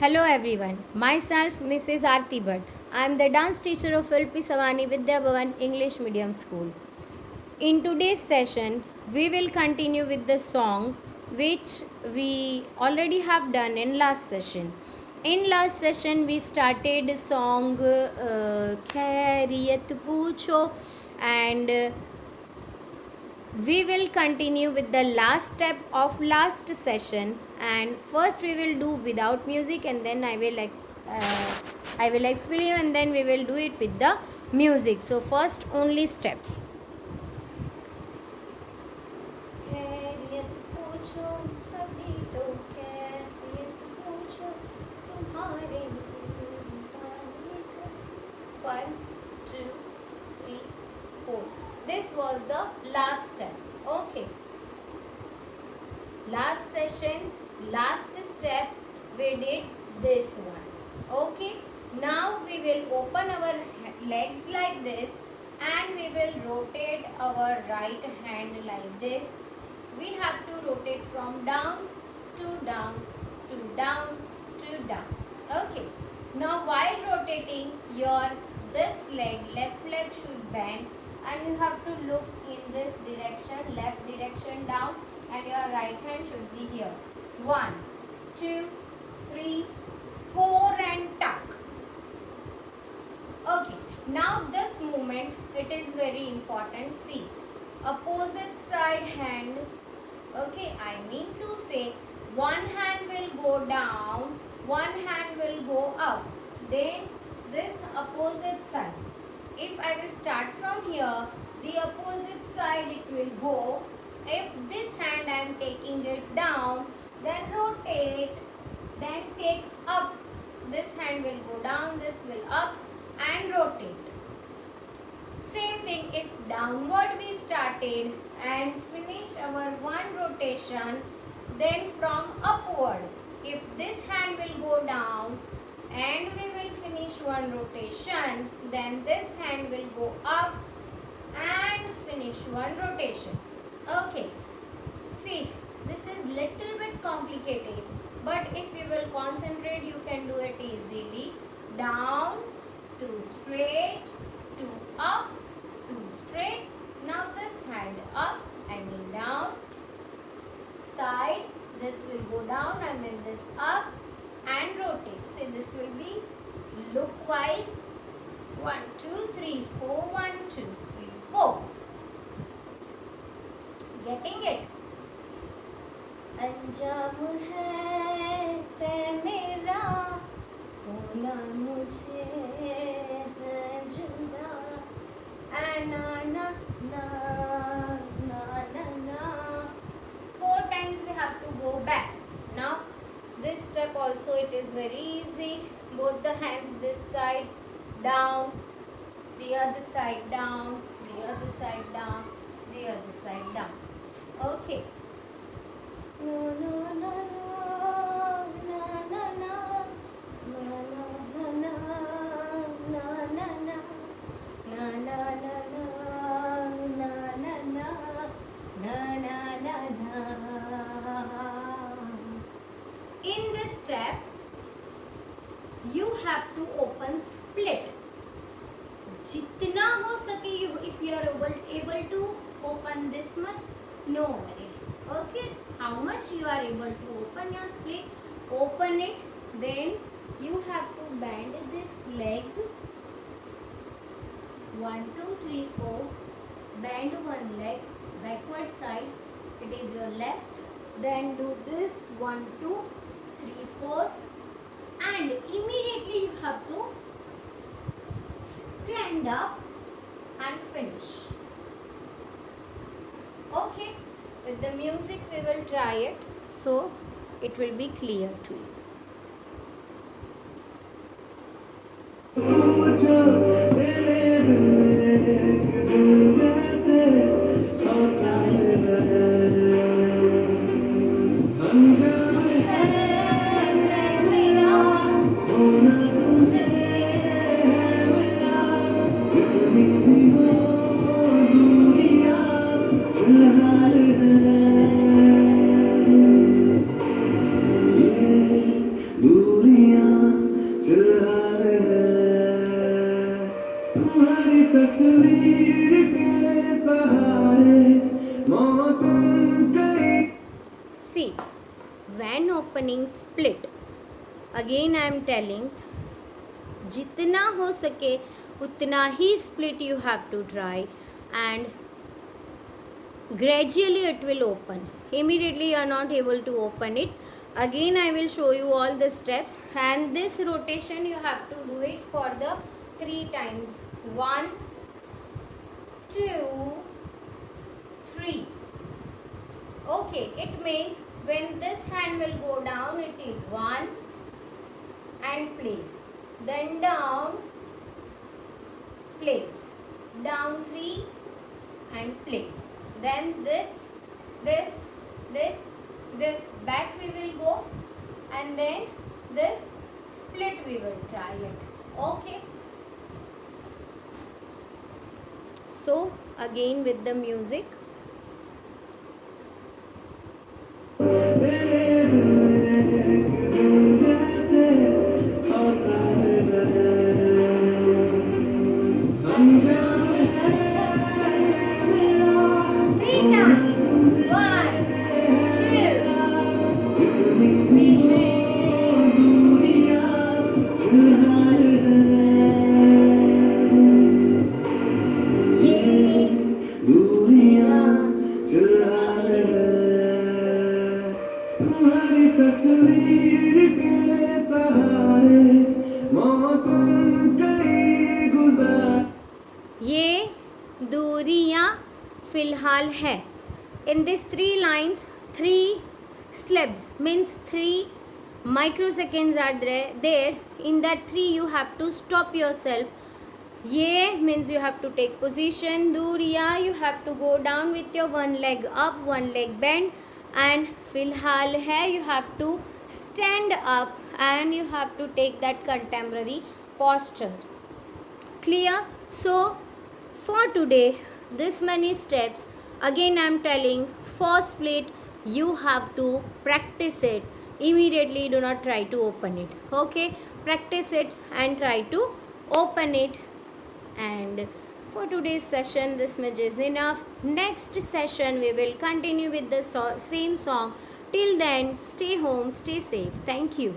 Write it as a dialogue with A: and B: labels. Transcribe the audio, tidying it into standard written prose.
A: Hello everyone, myself Mrs. Aarti Bhatt. I am the dance teacher of LP Savani Vidya Bhavan English Medium School. In today's session, we will continue with the song which we already have done in last session. In last session, we started song Khairiyat Poocho and we will continue with the last step of last session, and first we will do without music and then I will explain you and then we will do it with the music. So first only steps. खैरियत पूछो कभी तो कैफियत पूछो तुम्हारे One, two, three, four. This was the last step. Okay. Last session's last step we did this one. Okay. Now we will open our legs like this and we will rotate our right hand like this. We have to rotate from down to down to down to down. Okay. Now while rotating, your this leg, left leg should bend and you have to look in this direction, left direction down, and your right hand should be here. 1, 2, 3, 4 and tuck. Okay. Now this movement, it is very important. See, opposite side hand. Okay, I mean to say one hand will go down, one hand will go up. Then this opposite side. If I will start from here, the opposite side it will go. If this hand I am taking it down, then rotate, then take up. This hand will go down, this will up and rotate. Same thing, if downward we started and finish our one rotation, then from upward, if this hand will go down and we will finish one rotation, then this hand will go up and finish one rotation. Okay, see, this is little bit complicated, but if you will concentrate, you can do it easily. Down to straight to up to straight. Now this hand up, I mean down, side, this will go down, I mean this up and rotate. See, this will be look-wise. 1, 2, 3, 4, 1, 2, 3, 4. Getting it? अंजाम है ते मेरा होना मुझे है जुदा ना ना ना ना ना ना. 4 times we have to go back. Now this step also it is very easy. Both the hands this side down, the other side down, the other side down, the other side down. Okay. No no no no no no no no no no no no no na na na na na na na na. In this step, you have to open split. जितना हो सके, if you are able to open this much, no worry. Okay, how much you are able to open your split, open it. Then you have to bend this leg. 1, 2, 3, 4. Bend one leg, backward side. It is your left. Then do this 1, 2, 3, 4. And immediately you have to stand up and finish. Okay, with the music we will try it so it will be clear to you.
B: Yeah.
A: Again I am telling, जितना हो सके उतना ही split you have to try, and gradually it will open. Immediately you are not able to open it. Again I will show you all the steps, and this rotation you have to do it for the 3 times. 1 2 3. Okay, it means when this hand will go down, it is 1 and place, then down, place, down 3 and place, then this back we will go, and then this split we will try it. Okay, so again with the music.
B: तस्वीर के सहारे मौसम कई गुजार,
A: ये दूरियां फिलहाल है. In these 3 lines, 3 slabs means 3 microseconds are there. In that 3 you have to stop yourself. Ye means you have to take position. Duriya, you have to go down with your one leg up, one leg bend, and filhal hai, you have to stand up and you have to take that contemporary posture. Clear? So for today, this many steps. Again I am telling, for split you have to practice it. Immediately do not try to open it. Okay, practice it and try to open it. And for today's session this much is enough. Next session we will continue with the same song. Till then, stay home, stay safe. Thank you.